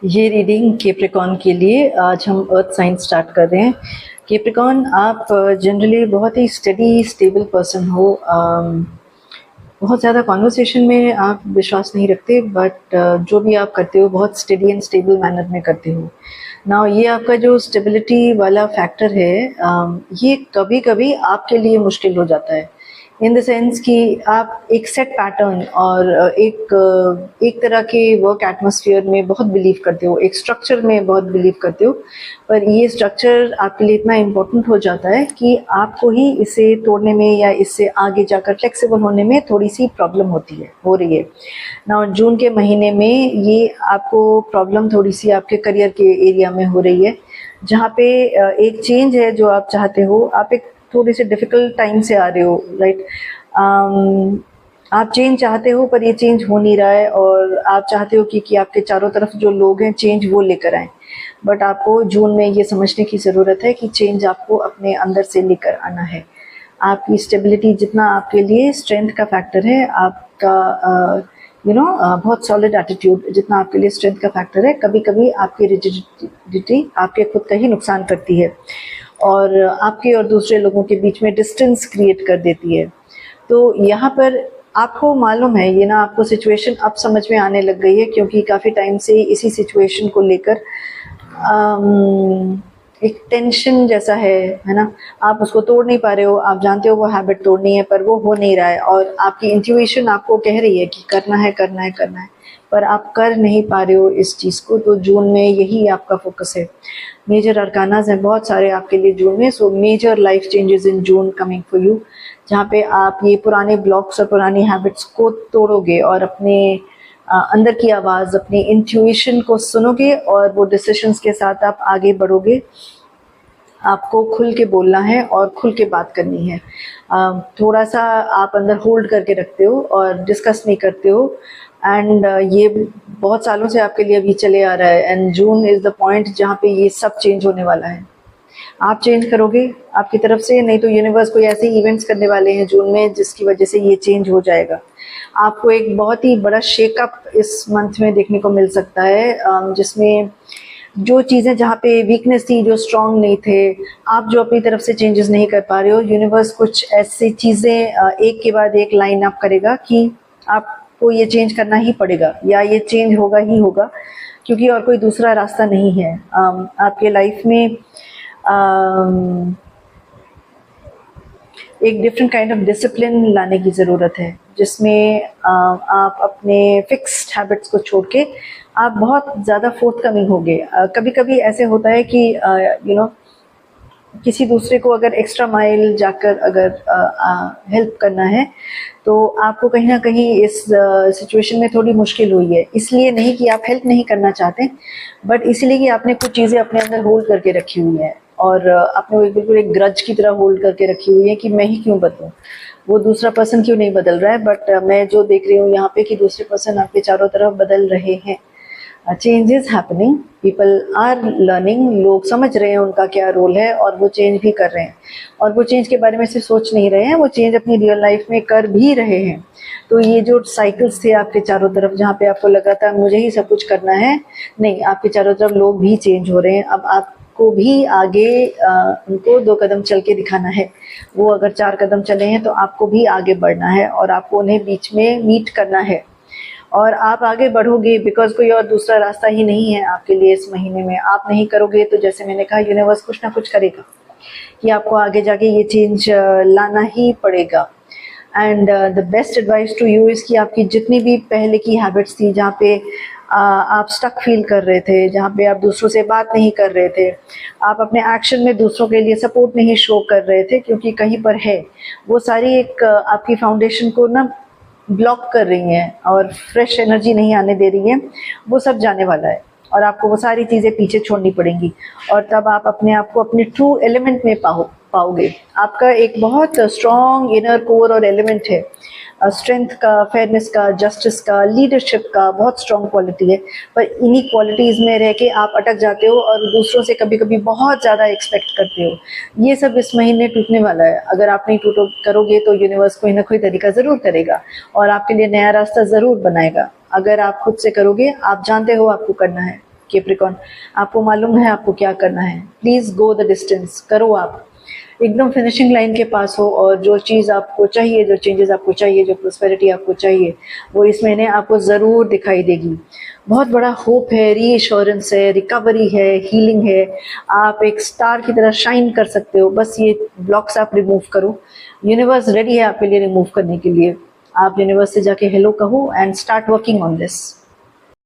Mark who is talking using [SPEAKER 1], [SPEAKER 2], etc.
[SPEAKER 1] ये reading Capricorn के लिए आज हम अर्थ साइन स्टार्ट कर रहे हैं। केप्रिकॉन, आप जनरली बहुत ही स्टडी स्टेबल पर्सन हो। बहुत ज़्यादा कॉन्वर्सेशन में आप विश्वास नहीं रखते, बट जो भी आप करते हो बहुत स्टडी एंड स्टेबल मैनर में करते हो। नाउ ये आपका जो स्टेबिलिटी वाला फैक्टर है, ये कभी कभी आपके लिए मुश्किल हो जाता है, इन द सेंस कि आप एक सेट पैटर्न और एक तरह के वर्क एटमॉस्फेयर में बहुत बिलीव करते हो, एक स्ट्रक्चर में बहुत बिलीव करते हो, पर ये स्ट्रक्चर आपके लिए इतना इम्पोर्टेंट हो जाता है कि आपको ही इसे तोड़ने में या इससे आगे जाकर फ्लेक्सिबल होने में थोड़ी सी प्रॉब्लम हो रही है। नाउ जून के महीने में ये आपको प्रॉब्लम थोड़ी सी आपके करियर के एरिया में हो रही है, जहाँ पे एक चेंज है जो आप चाहते हो। आप एक थोड़े से डिफ़िकल्ट टाइम से आ रहे हो, राइट। आप चेंज चाहते हो पर ये चेंज हो नहीं रहा है, और आप चाहते हो कि आपके चारों तरफ जो लोग हैं चेंज वो लेकर आएँ, बट आपको जून में ये समझने की ज़रूरत है कि चेंज आपको अपने अंदर से लेकर आना है। आपकी स्टेबिलिटी जितना आपके लिए स्ट्रेंथ का फैक्टर है, आपका बहुत सॉलिड एटीट्यूड जितना आपके लिए स्ट्रेंथ का फैक्टर है, कभी कभी आपकी रिजिडिटी आपके खुद का ही नुकसान करती है और आपके और दूसरे लोगों के बीच में डिस्टेंस क्रिएट कर देती है। तो यहाँ पर आपको मालूम है ये ना, आपको सिचुएशन अब समझ में आने लग गई है, क्योंकि काफ़ी टाइम से इसी सिचुएशन को लेकर एक टेंशन जैसा है ना। आप उसको तोड़ नहीं पा रहे हो, आप जानते हो वो हैबिट तोड़नी है पर वो हो नहीं रहा है, और आपकी इंट्यूशन आपको कह रही है कि करना है करना है करना है, पर आप कर नहीं पा रहे हो इस चीज़ को। तो जून में यही आपका फोकस है। मेजर अरकानाज हैं बहुत सारे आपके लिए जून में, so major life changes in June coming for you, जहाँ पे आप ये पुराने ब्लॉक्स और पुरानी हैबिट्स को तोड़ोगे और अपने अंदर की आवाज़, अपनी इंट्यूशन को सुनोगे और वो डिसीजंस के साथ आप आगे बढ़ोगे। आपको खुल के बोलना है और खुल के बात करनी है। थोड़ा सा आप अंदर होल्ड करके रखते हो और डिस्कस नहीं करते हो, एंड ये बहुत सालों से आपके लिए अभी चले आ रहा है, and June is the point जहाँ पे ये सब चेंज होने वाला है। आप चेंज करोगे आपकी तरफ से, नहीं तो यूनिवर्स कोई ऐसे इवेंट्स करने वाले हैं जून में जिसकी वजह से ये चेंज हो जाएगा। आपको एक बहुत ही बड़ा शेकअप इस मंथ में देखने को मिल सकता है, जिसमें जो चीज़ें जहाँ पे वीकनेस थी, जो स्ट्रांग नहीं थे, आप जो अपनी तरफ से चेंजेस नहीं कर पा रहे हो, यूनिवर्स कुछ ऐसी चीज़ें एक के बाद एक लाइन अप करेगा कि आपको ये चेंज करना ही पड़ेगा, या ये चेंज होगा ही होगा, क्योंकि और कोई दूसरा रास्ता नहीं है। आपके लाइफ में एक डिफरेंट काइंड ऑफ डिसिप्लिन लाने की ज़रूरत है, जिसमें आप अपने फिक्स्ड हैबिट्स को छोड़ के आप बहुत ज़्यादा फोर्थ कमिंग होगे। कभी कभी ऐसे होता है कि किसी दूसरे को अगर एक्स्ट्रा माइल जाकर अगर हेल्प करना है, तो आपको कहीं ना कहीं इस सिचुएशन में थोड़ी मुश्किल हुई है। इसलिए नहीं कि आप हेल्प नहीं करना चाहते, बट इसलिए कि आपने कुछ चीज़ें अपने अंदर होल्ड करके रखी हुई है, और आपने वो बिल्कुल एक ग्रज की तरह होल्ड करके रखी हुई है कि मैं ही क्यों बदलूं, वो दूसरा पर्सन क्यों नहीं बदल रहा है। बट मैं जो देख रही हूँ यहाँ पे कि दूसरे पर्सन आपके चारों तरफ बदल रहे हैं। Change is happening, people are learning, लोग समझ रहे हैं उनका क्या रोल है और वो चेंज भी कर रहे हैं, और वो चेंज के बारे में सिर्फ सोच नहीं रहे हैं, वो चेंज अपनी रियल लाइफ में कर भी रहे हैं। तो ये जो साइकिल्स थे आपके चारों तरफ, जहाँ पे आपको लगा था मुझे ही सब कुछ करना है, नहीं, आपके चारों तरफ लोग भी चेंज हो रहे हैं। अब आपको भी आगे उनको 2 कदम चल के दिखाना है। वो अगर 4 कदम चले हैं तो आपको भी आगे बढ़ना है, और आपको उन्हें बीच में मीट करना है, और आप आगे बढ़ोगे, बिकॉज कोई और दूसरा रास्ता ही नहीं है आपके लिए इस महीने में। आप नहीं करोगे तो जैसे मैंने कहा, यूनिवर्स कुछ ना कुछ करेगा कि आपको आगे जाके ये चेंज लाना ही पड़ेगा। And the best advice to you is कि आपकी जितनी भी पहले की हैबिट्स थी, जहाँ पे आप स्टक फील कर रहे थे, जहाँ पे आप दूसरों से बात नहीं कर रहे थे, आप अपने एक्शन में दूसरों के लिए सपोर्ट नहीं शो कर रहे थे क्योंकि कहीं पर है, वो सारी एक आपकी फाउंडेशन को ना ब्लॉक कर रही हैं और फ्रेश एनर्जी नहीं आने दे रही हैं। वो सब जाने वाला है, और आपको वो सारी चीज़ें पीछे छोड़नी पड़ेंगी, और तब आप अपने आप को अपने ट्रू एलिमेंट में पाओगे। आपका एक बहुत स्ट्रॉन्ग इनर कोर और एलिमेंट है, स्ट्रेंथ का, फेयरनेस का, जस्टिस का, लीडरशिप का बहुत स्ट्रॉन्ग क्वालिटी है, पर इन्हीं क्वालिटीज़ में रह के आप अटक जाते हो और दूसरों से कभी कभी बहुत ज़्यादा एक्सपेक्ट करते हो। ये सब इस महीने टूटने वाला है। अगर आप नहीं करोगे तो यूनिवर्स कोई ना कोई तरीका ज़रूर करेगा और आपके लिए नया रास्ता ज़रूर बनाएगा। अगर आप खुद से करोगे, आप जानते हो आपको करना है कैप्रिकॉर्न, आपको मालूम है आपको क्या करना है, प्लीज गो द डिस्टेंस, करो आप एकदम फिनिशिंग लाइन के पास हो, और जो चीज़ आपको चाहिए, जो चेंजेस आपको चाहिए, जो प्रोस्पेरिटी आपको चाहिए, वो इस महीने आपको ज़रूर दिखाई देगी। बहुत बड़ा होप है, रीएश्योरेंस है, रिकवरी है, हीलिंग है, आप एक स्टार की तरह शाइन कर सकते हो। बस ये ब्लॉक्स आप रिमूव करो, यूनिवर्स रेडी है आपके लिए रिमूव करने के लिए। आप यूनिवर्स से जाके हेलो कहो and start working on this.